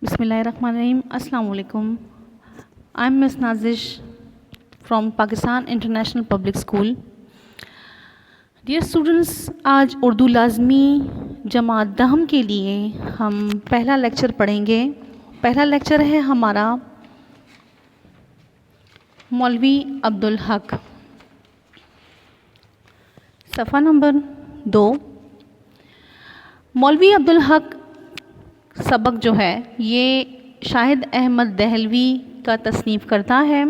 بسم اللہ الرحمن الرحیم. السلام علیکم. I am miss Nazish from Pakistan international public school. Dear students, آج اردو لازمی جماعت دہم کے لیے ہم پہلا لیکچر پڑھیں گے. پہلا لیکچر ہے ہمارا مولوی عبدالحق، صفحہ نمبر 2. مولوی عبدالحق سبق جو ہے یہ شاہد احمد دہلوی کا تصنیف کرتا ہے.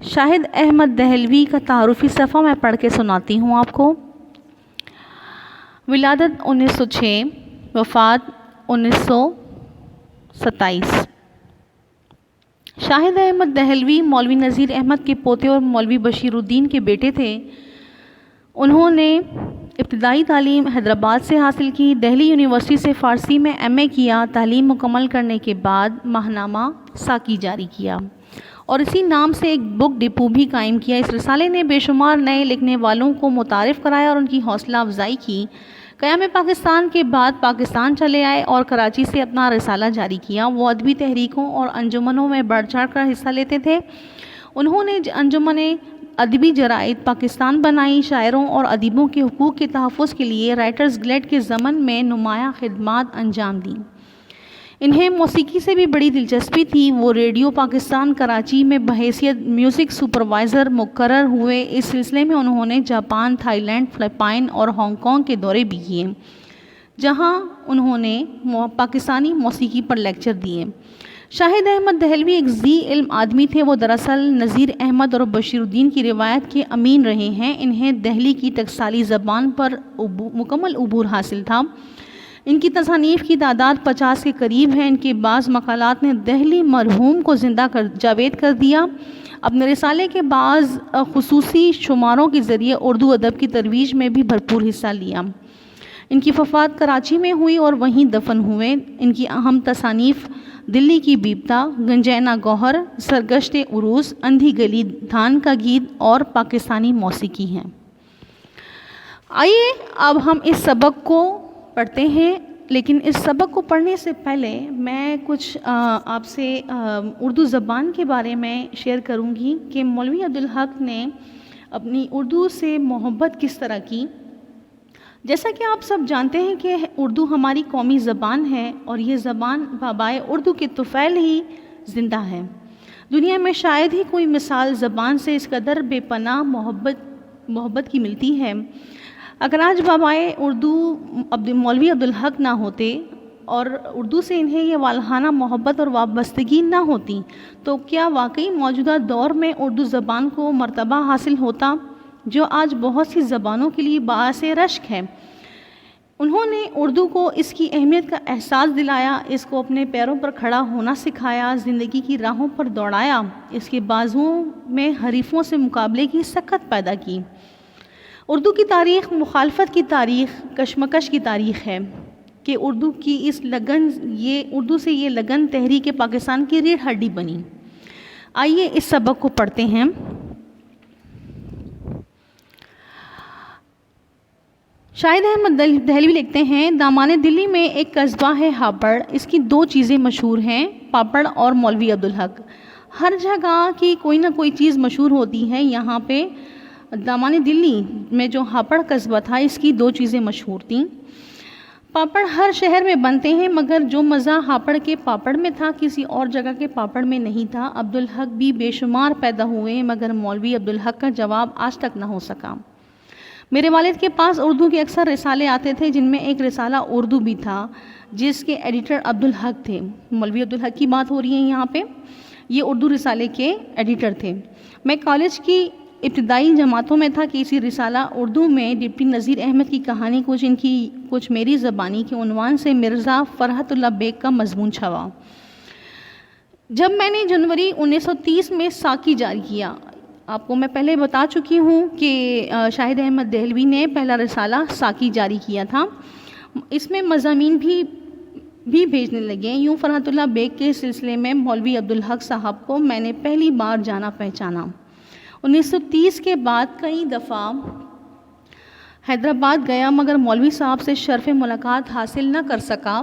شاہد احمد دہلوی کا تعارفی صفحہ میں پڑھ کے سناتی ہوں آپ کو. ولادت 1906، وفات 1927. شاہد احمد دہلوی مولوی نذیر احمد کے پوتے اور مولوی بشیر الدین کے بیٹے تھے. انہوں نے ابتدائی تعلیم حیدرآباد سے حاصل کی. دہلی یونیورسٹی سے فارسی میں ایم اے کیا. تعلیم مکمل کرنے کے بعد ماہنامہ ساکی جاری کیا اور اسی نام سے ایک بک ڈپو بھی قائم کیا. اس رسالے نے بے شمار نئے لکھنے والوں کو متعارف کرایا اور ان کی حوصلہ افزائی کی. قیام پاکستان کے بعد پاکستان چلے آئے اور کراچی سے اپنا رسالہ جاری کیا. وہ ادبی تحریکوں اور انجمنوں میں بڑھ چڑھ کر حصہ لیتے تھے. انہوں نے انجمن ادبی جرائد پاکستان بنائی. شاعروں اور ادیبوں کے حقوق کے تحفظ کے لیے رائٹرز گلڈ کے ضمن میں نمایاں خدمات انجام دیں. انہیں موسیقی سے بھی بڑی دلچسپی تھی. وہ ریڈیو پاکستان کراچی میں بحیثیت میوزک سپروائزر مقرر ہوئے. اس سلسلے میں انہوں نے جاپان، تھائی لینڈ، فلپائن اور ہانگ کانگ کے دورے بھی کیے، جہاں انہوں نے پاکستانی موسیقی پر لیکچر دیے. شاہد احمد دہلوی ایک ذی علم آدمی تھے. وہ دراصل نذیر احمد اور بشیر الدین کی روایت کے امین رہے ہیں. انہیں دہلی کی ٹکسالی زبان پر مکمل عبور حاصل تھا. ان کی تصانیف کی تعداد 50 کے قریب ہے. ان کے بعض مقالات نے دہلی مرحوم کو زندہ جاوید کر دیا. اپنے رسالے کے بعض خصوصی شماروں کے ذریعے اردو ادب کی ترویج میں بھی بھرپور حصہ لیا. ان کی وفات کراچی میں ہوئی اور وہیں دفن ہوئے. ان کی اہم تصانیف دلی کی بیبتا، گنجینا گوہر، سرگشت عروس، اندھی گلی، دھان کا گیت اور پاکستانی موسیقی ہیں. آئیے اب ہم اس سبق کو پڑھتے ہیں. لیکن اس سبق کو پڑھنے سے پہلے میں کچھ آپ سے اردو زبان کے بارے میں شیئر کروں گی کہ مولوی عبدالحق نے اپنی اردو سے محبت کس طرح کی. جیسا کہ آپ سب جانتے ہیں کہ اردو ہماری قومی زبان ہے اور یہ زبان بابائے اردو کے طفیل ہی زندہ ہے. دنیا میں شاید ہی کوئی مثال زبان سے اس قدر بے پناہ محبت کی ملتی ہے. اگر آج بابائے اردو مولوی عبدالحق نہ ہوتے اور اردو سے انہیں یہ والہانہ محبت اور وابستگی نہ ہوتی تو کیا واقعی موجودہ دور میں اردو زبان کو مرتبہ حاصل ہوتا جو آج بہت سی زبانوں کے لیے باعث رشک ہے. انہوں نے اردو کو اس کی اہمیت کا احساس دلایا، اس کو اپنے پیروں پر کھڑا ہونا سکھایا، زندگی کی راہوں پر دوڑایا، اس کے بازوؤں میں حریفوں سے مقابلے کی سخت پیدا کی. اردو کی تاریخ مخالفت کی تاریخ، کشمکش کی تاریخ ہے کہ اردو سے یہ لگن تحریک پاکستان کی ریڑھ ہڈی بنی. آئیے اس سبق کو پڑھتے ہیں. شاہد احمد دہلوی لکھتے ہیں، دامان دلی میں ایک قصبہ ہے ہاپڑ. اس کی 2 چیزیں مشہور ہیں، پاپڑ اور مولوی عبدالحق. ہر جگہ کی کوئی نہ کوئی چیز مشہور ہوتی ہے. یہاں پہ دامان دلی میں جو ہاپڑ قصبہ تھا اس کی 2 چیزیں مشہور تھیں. پاپڑ ہر شہر میں بنتے ہیں مگر جو مزہ ہاپڑ کے پاپڑ میں تھا کسی اور جگہ کے پاپڑ میں نہیں تھا. عبدالحق بھی بے شمار پیدا ہوئے مگر مولوی عبدالحق کا جواب آج تک نہ ہو سکا. میرے والد کے پاس اردو کے اکثر رسالے آتے تھے جن میں ایک رسالہ اردو بھی تھا جس کے ایڈیٹر عبدالحق تھے. مولوی عبدالحق کی بات ہو رہی ہے یہاں پہ. یہ اردو رسالے کے ایڈیٹر تھے. میں کالج کی ابتدائی جماعتوں میں تھا کہ اسی رسالہ اردو میں ڈپٹی نذیر احمد کی کہانی کچھ میری زبانی کے عنوان سے مرزا فرحت اللہ بیگ کا مضمون چھوا. جب میں نے جنوری 1930 میں ساکی جاری کیا، آپ کو میں پہلے بتا چکی ہوں کہ شاہد احمد دہلوی نے پہلا رسالہ ساکی جاری کیا تھا. اس میں مضامین بھی بھیجنے لگے. یوں فرحت اللہ بیگ کے سلسلے میں مولوی عبدالحق صاحب کو میں نے پہلی بار جانا پہچانا. 1930 کے بعد کئی دفعہ حیدرآباد گیا مگر مولوی صاحب سے شرف ملاقات حاصل نہ کر سکا.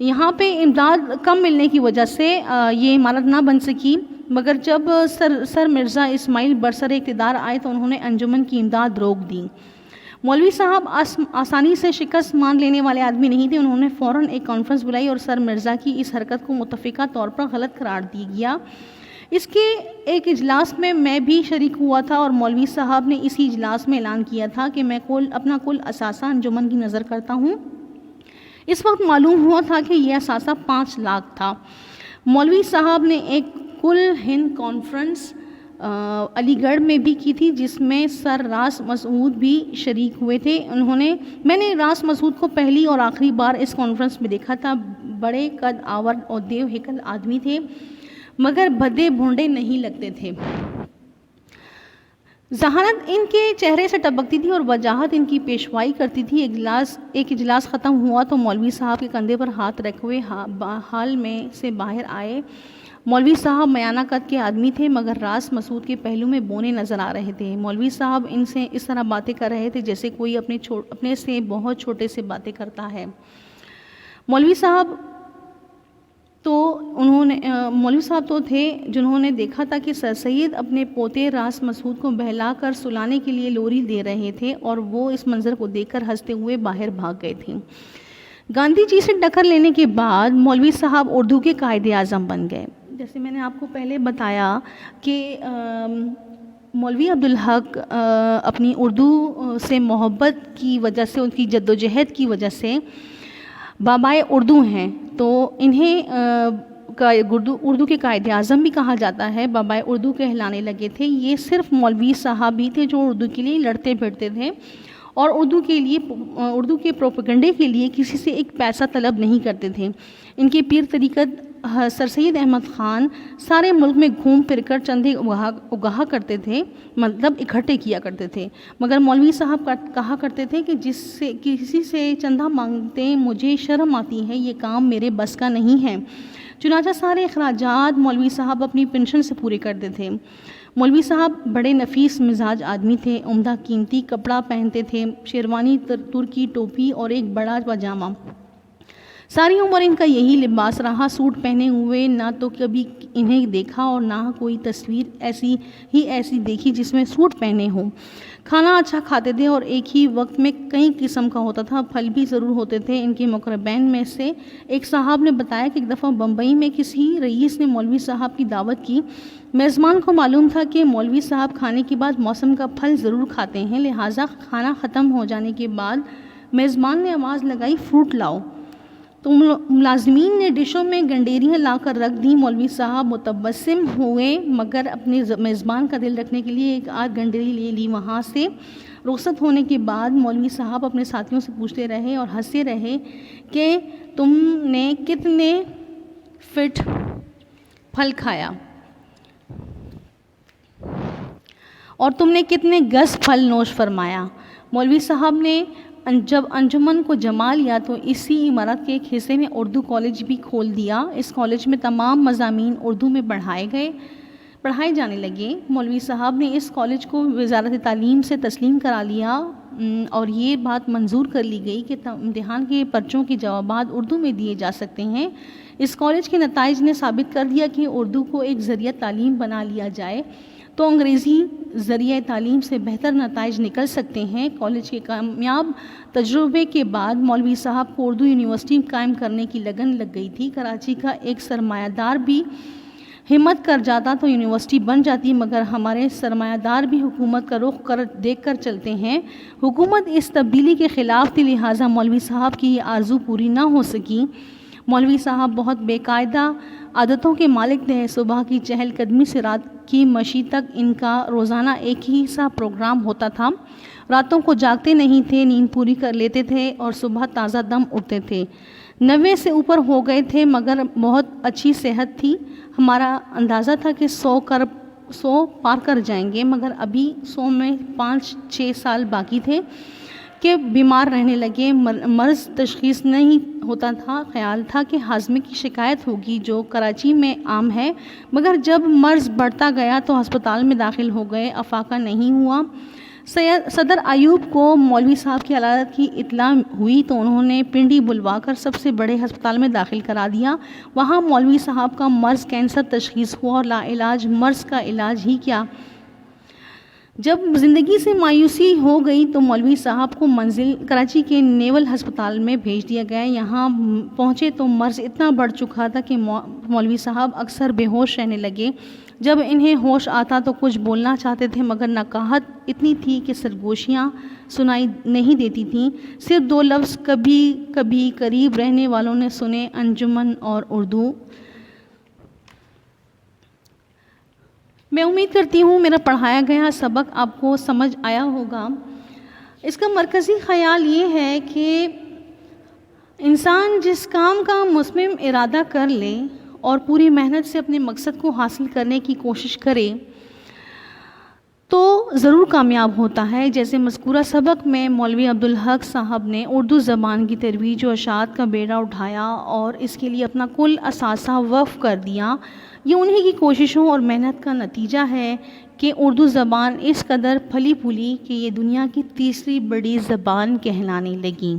یہاں پہ امداد کم ملنے کی وجہ سے یہ عمارت نہ بن سکی، مگر جب سر مرزا اسماعیل برسر اقتدار آئے تو انہوں نے انجمن کی امداد روک دی۔ مولوی صاحب آسانی سے شکست مان لینے والے آدمی نہیں تھے، انہوں نے فوراً ایک کانفرنس بلائی اور سر مرزا کی اس حرکت کو متفقہ طور پر غلط قرار دیا گیا۔ اس کے ایک اجلاس میں بھی شریک ہوا تھا اور مولوی صاحب نے اسی اجلاس میں اعلان کیا تھا کہ میں اپنا کل اثاثہ انجمن کی نظر کرتا ہوں۔ اس وقت معلوم ہوا تھا کہ یہ اثاثہ 5 لاکھ تھا۔ مولوی صاحب نے ایک کل ہند کانفرنس علی گڑھ میں بھی کی تھی، جس میں سر راس مسعود بھی شریک ہوئے تھے۔ میں نے راس مسعود کو پہلی اور آخری بار اس کانفرنس میں دیکھا تھا۔ بڑے قد آور اور دیو ہیکل آدمی تھے، مگر بھدے بھونڈے نہیں لگتے تھے۔ ذہانت ان کے چہرے سے ٹپکتی تھی اور وجاہت ان کی پیشوائی کرتی تھی۔ ایک اجلاس ختم ہوا تو مولوی صاحب کے کندھے پر ہاتھ رکھے ہوئے ہال میں سے باہر آئے۔ مولوی صاحب میانہ قد کے آدمی تھے، مگر راس مسعود کے پہلو میں بونے نظر آ رہے تھے۔ مولوی صاحب ان سے اس طرح باتیں کر رہے تھے جیسے کوئی اپنے سے بہت چھوٹے سے باتیں کرتا ہے۔ مولوی صاحب تو تھے جنہوں نے دیکھا تھا کہ سر سید اپنے پوتے راس مسعود کو بہلا کر سلانے کے لیے لوری دے رہے تھے اور وہ اس منظر کو دیکھ کر ہنستے ہوئے باہر بھاگ گئے تھے۔ گاندھی جی سے ٹکر لینے کے بعد مولوی صاحب اردو کے قائد اعظم بن گئے۔ جیسے میں نے آپ کو پہلے بتایا کہ مولوی عبدالحق اپنی اردو سے محبت کی وجہ سے، ان کی جدوجہد کی وجہ سے بابائے اردو ہیں، تو انہیں اردو کے قائد اعظم بھی کہا جاتا ہے۔ بابائے اردو کہلانے لگے تھے۔ یہ صرف مولوی صاحب ہی تھے جو اردو کے لیے لڑتے پھرتے تھے اور اردو کے پروپیگنڈے کے لیے کسی سے ایک پیسہ طلب نہیں کرتے تھے۔ ان کے پیر طریقت سر سید احمد خان سارے ملک میں گھوم پھر کر چندے اگاہا کرتے تھے، مطلب اکٹھے کیا کرتے تھے، مگر مولوی صاحب کہا کرتے تھے کہ کسی سے چندہ مانگتے مجھے شرم آتی ہے، یہ کام میرے بس کا نہیں ہے۔ چنانچہ سارے اخراجات مولوی صاحب اپنی پنشن سے پورے کرتے تھے۔ مولوی صاحب بڑے نفیس مزاج آدمی تھے، عمدہ قیمتی کپڑا پہنتے تھے، شیروانی، ترکی ٹوپی اور ایک بڑا پاجامہ۔ ساری عمر ان کا یہی لباس رہا، سوٹ پہنے ہوئے نہ تو کبھی انہیں دیکھا اور نہ کوئی تصویر ایسی دیکھی جس میں سوٹ پہنے ہوں۔ کھانا اچھا کھاتے تھے اور ایک ہی وقت میں کئی قسم کا ہوتا تھا، پھل بھی ضرور ہوتے تھے۔ ان کے مقربین میں سے ایک صاحب نے بتایا کہ ایک دفعہ بمبئی میں کسی رئیس نے مولوی صاحب کی دعوت کی۔ میزبان کو معلوم تھا کہ مولوی صاحب کھانے کے بعد موسم کا پھل ضرور کھاتے ہیں، لہٰذا کھانا ختم ہو جانے کے بعد میزبان نے آواز لگائی، فروٹ لاؤ۔ تو ملازمین نے ڈشوں میں گنڈیریاں لا کر رکھ دیں۔ مولوی صاحب متبسم ہوئے، مگر اپنے میزبان کا دل رکھنے کے لیے ایک آدھ گنڈیری لے لی۔ وہاں سے رخصت ہونے کے بعد مولوی صاحب اپنے ساتھیوں سے پوچھتے رہے اور ہنستے رہے کہ تم نے کتنے فٹ پھل کھایا اور تم نے کتنے گز پھل نوش فرمایا۔ مولوی صاحب نے جب انجمن کو جما لیا تو اسی عمارت کے ایک حصے میں اردو کالج بھی کھول دیا۔ اس کالج میں تمام مضامین اردو میں پڑھائے جانے لگے۔ مولوی صاحب نے اس کالج کو وزارت تعلیم سے تسلیم کرا لیا اور یہ بات منظور کر لی گئی کہ امتحان کے پرچوں کے جوابات اردو میں دیے جا سکتے ہیں۔ اس کالج کے نتائج نے ثابت کر دیا کہ اردو کو ایک ذریعہ تعلیم بنا لیا جائے تو انگریزی ذریعہ تعلیم سے بہتر نتائج نکل سکتے ہیں۔ کالج کے کامیاب تجربے کے بعد مولوی صاحب کو اردو یونیورسٹی قائم کرنے کی لگن لگ گئی تھی۔ کراچی کا ایک سرمایہ دار بھی ہمت کر جاتا تو یونیورسٹی بن جاتی، مگر ہمارے سرمایہ دار بھی حکومت کا رخ دیکھ کر چلتے ہیں۔ حکومت اس تبدیلی کے خلاف تھی، لہٰذا مولوی صاحب کی یہ آرزو پوری نہ ہو سکی۔ مولوی صاحب بہت بے قاعدہ عادتوں کے مالک تھے۔ صبح کی چہل قدمی سے رات کی مشی تک ان کا روزانہ ایک ہی سا پروگرام ہوتا تھا۔ راتوں کو جاگتے نہیں تھے، نیند پوری کر لیتے تھے اور صبح تازہ دم اٹھتے تھے۔ 90 سے اوپر ہو گئے تھے، مگر بہت اچھی صحت تھی۔ ہمارا اندازہ تھا کہ 100 پار کر جائیں گے، مگر ابھی 100 میں 5-6 سال باقی تھے کہ بیمار رہنے لگے۔ مرض تشخیص نہیں ہوتا تھا، خیال تھا کہ ہاضمے کی شکایت ہوگی جو کراچی میں عام ہے، مگر جب مرض بڑھتا گیا تو ہسپتال میں داخل ہو گئے، افاقہ نہیں ہوا۔ صدر ایوب کو مولوی صاحب کی حالت کی اطلاع ہوئی تو انہوں نے پنڈی بلوا کر سب سے بڑے ہسپتال میں داخل کرا دیا۔ وہاں مولوی صاحب کا مرض کینسر تشخیص ہوا اور لا علاج مرض کا علاج ہی کیا۔ جب زندگی سے مایوسی ہو گئی تو مولوی صاحب کو منزل کراچی کے نیول ہسپتال میں بھیج دیا گیا۔ یہاں پہنچے تو مرض اتنا بڑھ چکا تھا کہ مولوی صاحب اکثر بے ہوش رہنے لگے۔ جب انہیں ہوش آتا تو کچھ بولنا چاہتے تھے مگر نقاہت اتنی تھی کہ سرگوشیاں سنائی نہیں دیتی تھیں۔ صرف 2 لفظ کبھی کبھی قریب رہنے والوں نے سنے، انجمن اور اردو۔ میں امید کرتی ہوں میرا پڑھایا گیا سبق آپ کو سمجھ آیا ہوگا۔ اس کا مرکزی خیال یہ ہے کہ انسان جس کام کا مصمم ارادہ کر لے اور پوری محنت سے اپنے مقصد کو حاصل کرنے کی کوشش کرے تو ضرور کامیاب ہوتا ہے۔ جیسے مذکورہ سبق میں مولوی عبدالحق صاحب نے اردو زبان کی ترویج و اشاعت کا بیڑا اٹھایا اور اس کے لیے اپنا کل اثاثہ وقف کر دیا۔ یہ انہی کی کوششوں اور محنت کا نتیجہ ہے کہ اردو زبان اس قدر پھلی پھولی کہ یہ دنیا کی تیسری بڑی زبان کہلانے لگی۔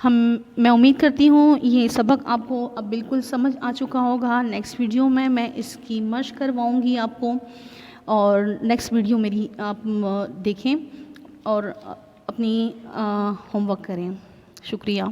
میں امید کرتی ہوں یہ سبق آپ کو اب بالکل سمجھ آ چکا ہوگا۔ نیکسٹ ویڈیو میں اس کی مشق کرواؤں گی آپ کو، اور نیکسٹ ویڈیو میری آپ دیکھیں اور اپنی ہوم ورک کریں۔ شکریہ۔